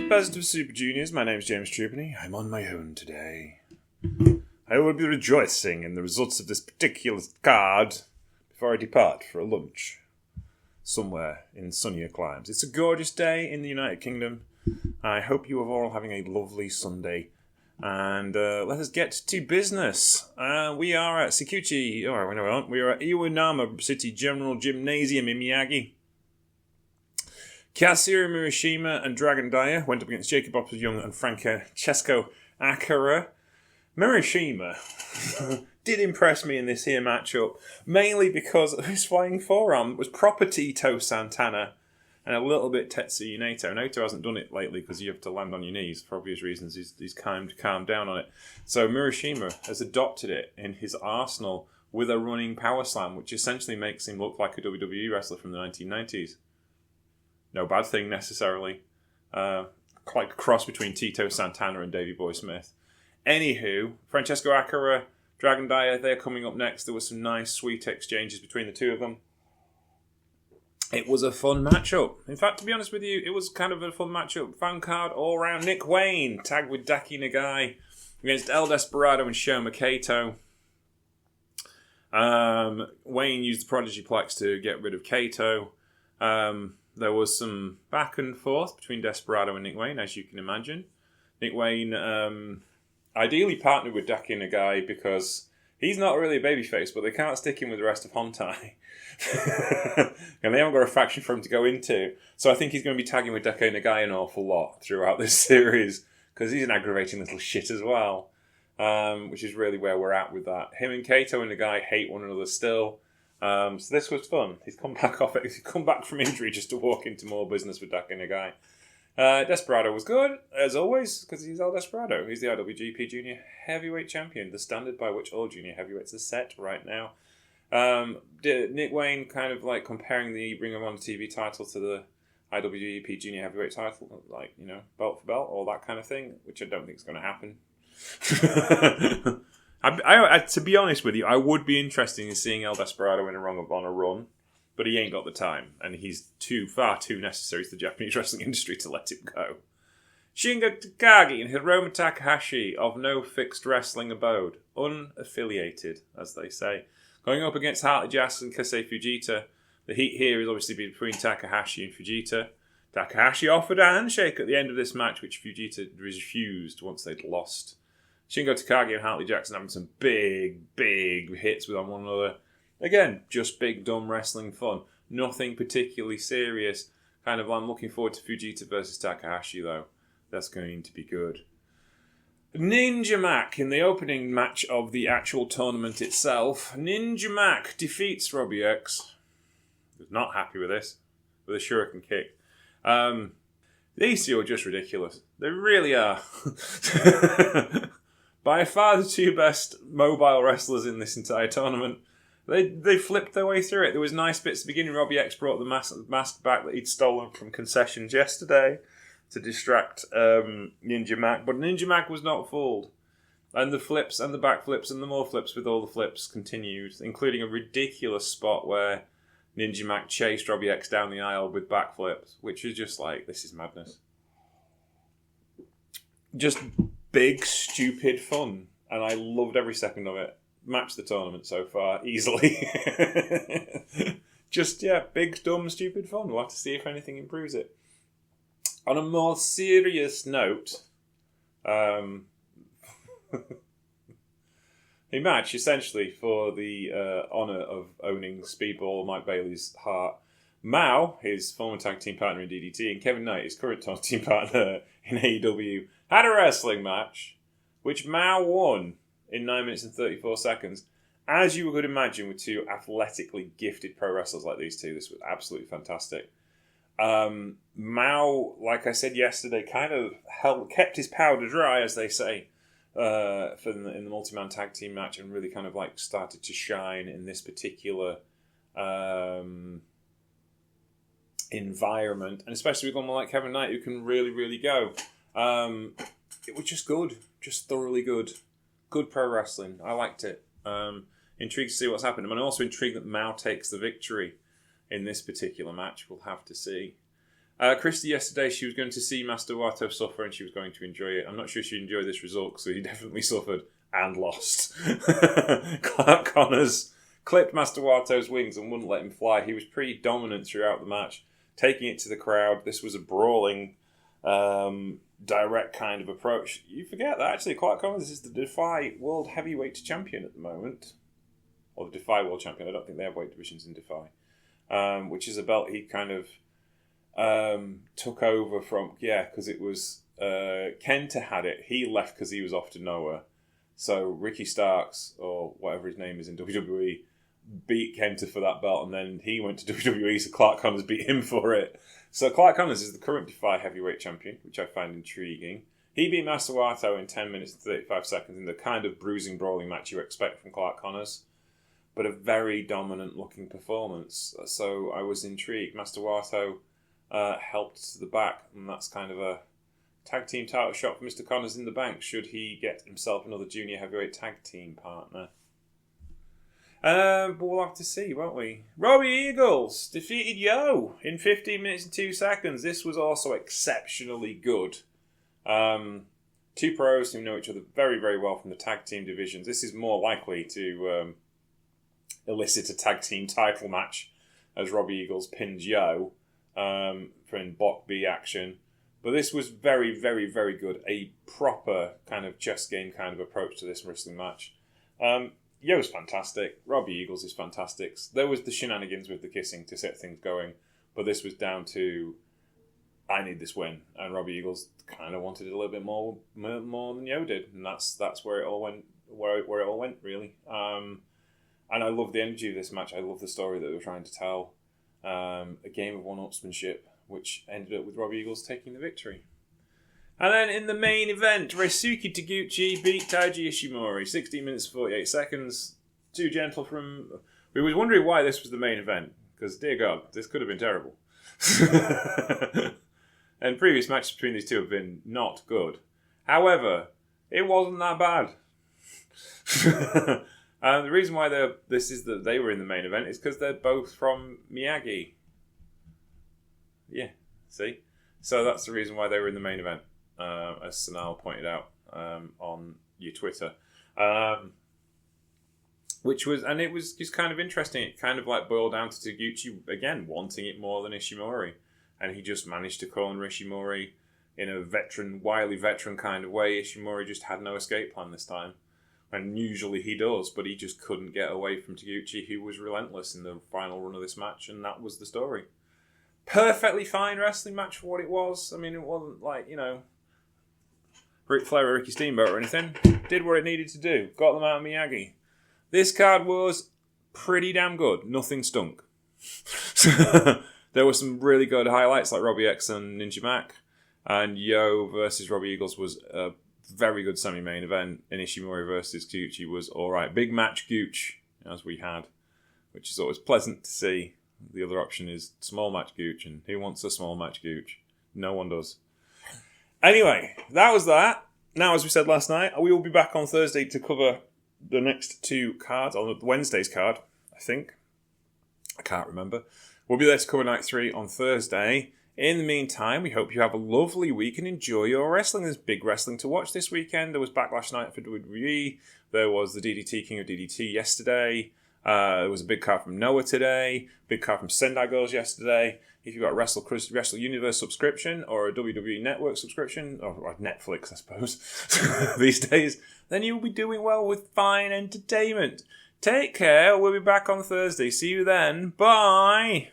Best of Super Juniors. My name is James Trupany. I'm on my own today. I will be rejoicing in the results of this particular card before I depart for a lunch somewhere in sunnier climes. It's a gorgeous day in the United Kingdom. I hope you are all having a lovely Sunday. And let us get to business. We are at Sikuchi. Oh, no, we aren't. We are at Iwanama City General Gymnasium in Miyagi. Katsuyori Murashima and Dragon Dyer went up against Jacob Opper-Young and Francesco Akira. Murashima did impress me in this here matchup, mainly because his flying forearm was proper Tito Santana and a little bit Tetsuya Naito. Naito hasn't done it lately because you have to land on your knees for obvious reasons. He's calmed down on it. So Murashima has adopted it in his arsenal with a running power slam, which essentially makes him look like a WWE wrestler from the 1990s. No bad thing necessarily. Quite a cross between Tito Santana and Davey Boy Smith. Anywho, Francesco Akira, Dragon Dyer, they're coming up next. There were some nice, sweet exchanges between the two of them. It was a fun matchup. In fact, to be honest with you, it was kind of a fun matchup. Fan card all around. Nick Wayne tagged with Daki Nagai against El Desperado and Shoma Kato. Wayne used the Prodigy Plex to get rid of Kato. There was some back and forth between Desperado and Nick Wayne, as you can imagine. Nick Wayne ideally partnered with Daki Nagai because he's not really a babyface, but they can't stick him with the rest of Hontai. And they haven't got a faction for him to go into. So I think he's going to be tagging with Daki Nagai an awful lot throughout this series because he's an aggravating little shit as well, which is really where we're at with that. Him and Kato and Nagai hate one another still. So this was fun. He's come back from injury just to walk into more business with Daki Nagai. Desperado was good, as always, because he's El Desperado. He's the IWGP Junior Heavyweight Champion, the standard by which all Junior Heavyweights are set right now. Nick Wayne kind of like comparing the Ring of Honor TV title to the IWGP Junior Heavyweight title, like, you know, belt for belt, all that kind of thing, which I don't think is going to happen. I, to be honest with you, I would be interested in seeing El Desperado in a Ring of Honor run, but he ain't got the time, and he's far too necessary to the Japanese wrestling industry to let him go. Shingo Takagi and Hiromu Takahashi of no fixed wrestling abode, unaffiliated, as they say, going up against Hartley Jazz and Kasei Fujita. The heat here is obviously between Takahashi and Fujita. Takahashi offered a handshake at the end of this match, which Fujita refused once they'd lost. Shingo Takagi and Hartley Jackson having some big hits with one another. Again, just big, dumb wrestling fun. Nothing particularly serious. I'm looking forward to Fujita versus Takahashi, though. That's going to be good. Ninja Mac in the opening match of the actual tournament itself. Ninja Mac defeats Robbie X. Was not happy with this. With a shuriken kick. These two are just ridiculous. They really are. By far the two best mobile wrestlers in this entire tournament. They flipped their way through it. There was nice bits at the beginning. Robbie X brought the mask back that he'd stolen from concessions yesterday to distract Ninja Mac. But Ninja Mac was not fooled. And the flips and the backflips and the more flips with all the flips continued, including a ridiculous spot where Ninja Mac chased Robbie X down the aisle with backflips, which is just like, this is madness. Just big, stupid fun. And I loved every second of it. Matched the tournament so far, easily. Just, big, dumb, stupid fun. We'll have to see if anything improves it. On a more serious note, a match, essentially, for the honour of owning Speedball Mike Bailey's heart. Mao, his former tag team partner in DDT, and Kevin Knight, his current tag team partner in AEW, had a wrestling match, which Mao won in 9 minutes and 34 seconds. As you could imagine with two athletically gifted pro wrestlers like these two, this was absolutely fantastic. Mao, like I said yesterday, kind of kept his powder dry, as they say. in the multi-man tag team match and really kind of like started to shine in this particular environment, and especially with someone like Kevin Knight who can really, really go. It was just good, just thoroughly good pro wrestling. I liked it. Intrigued to see what's happened. I'm also intrigued that Mao takes the victory in this particular match. We'll have to see. Christy yesterday, she was going to see Master Wato suffer and she was going to enjoy it. I'm not sure she enjoyed this result because he definitely suffered and lost. Clark Connors clipped Master Wato's wings and wouldn't let him fly. He was pretty dominant throughout the match, taking it to the crowd. This was a brawling, direct kind of approach. You forget that actually Clark Connors is the Defy World Heavyweight Champion at the moment. Or the Defy World Champion. I don't think they have weight divisions in Defy. Which is a belt he kind of took over from, because it was Kenta had it. He left because he was off to nowhere. So Ricky Starks, or whatever his name is in WWE, beat Kenta for that belt, and then he went to WWE, so Clark Connors beat him for it. So Clark Connors is the current Defy Heavyweight Champion, which I find intriguing. He beat Master Wato in 10 minutes and 35 seconds in the kind of bruising, brawling match you expect from Clark Connors, but a very dominant-looking performance. So I was intrigued. Master Wato helped to the back, and that's kind of a tag team title shot for Mr. Connors in the bank should he get himself another junior heavyweight tag team partner. But we'll have to see, won't we? Robbie Eagles defeated Yo in 15 minutes and 2 seconds. This was also exceptionally good. Two pros who know each other very, very well from the tag team divisions. This is more likely to elicit a tag team title match as Robbie Eagles pinned Yo for in Block B action. But this was very, very, very good. A proper kind of chess game kind of approach to this wrestling match. Yo's fantastic. Robbie Eagles is fantastic. There was the shenanigans with the kissing to set things going, but this was down to I need this win, and Robbie Eagles kind of wanted it a little bit more than Yo did, and that's where it all went. Where it all went really. And I love the energy of this match. I love the story that they were trying to tell. A game of one-upsmanship, which ended up with Robbie Eagles taking the victory. And then in the main event, Ryosuke Taguchi beat Taiji Ishimori. 16 minutes 48 seconds. Too gentle from... We was wondering why this was the main event. Because, dear God, this could have been terrible. And previous matches between these two have been not good. However, it wasn't that bad. And the reason why they were in the main event is because they're both from Miyagi. Yeah, see? So that's the reason why they were in the main event. As Sanal pointed out on your Twitter. It was just kind of interesting. It kind of like boiled down to Taguchi, again, wanting it more than Ishimori. And he just managed to corner Ishimori in a wily veteran kind of way. Ishimori just had no escape plan this time. And usually he does, but he just couldn't get away from Taguchi, who was relentless in the final run of this match, and that was the story. Perfectly fine wrestling match for what it was. I mean, it wasn't like, Ric Flair or Ricky Steamboat or anything. Did what it needed to do. Got them out of Miyagi. This card was pretty damn good. Nothing stunk. There were some really good highlights like Robbie X and Ninja Mac. And Yo versus Robbie Eagles was a very good semi-main event. And Ishimori versus Gucci was alright. Big match Gooch, as we had. Which is always pleasant to see. The other option is small match Gooch. And who wants a small match Gooch? No one does. Anyway, that was that. Now, as we said last night, we will be back on Thursday to cover the next two cards, on Wednesday's card, I think. I can't remember. We'll be there to cover Night 3 on Thursday. In the meantime, we hope you have a lovely week and enjoy your wrestling. There's big wrestling to watch this weekend. There was Backlash Night for WWE. There was the DDT King of DDT yesterday. There was a big card from Noah today. Big card from Sendai Girls yesterday. If you've got a Wrestle Universe subscription or a WWE Network subscription, or Netflix, I suppose, these days, then you'll be doing well with fine entertainment. Take care. We'll be back on Thursday. See you then. Bye.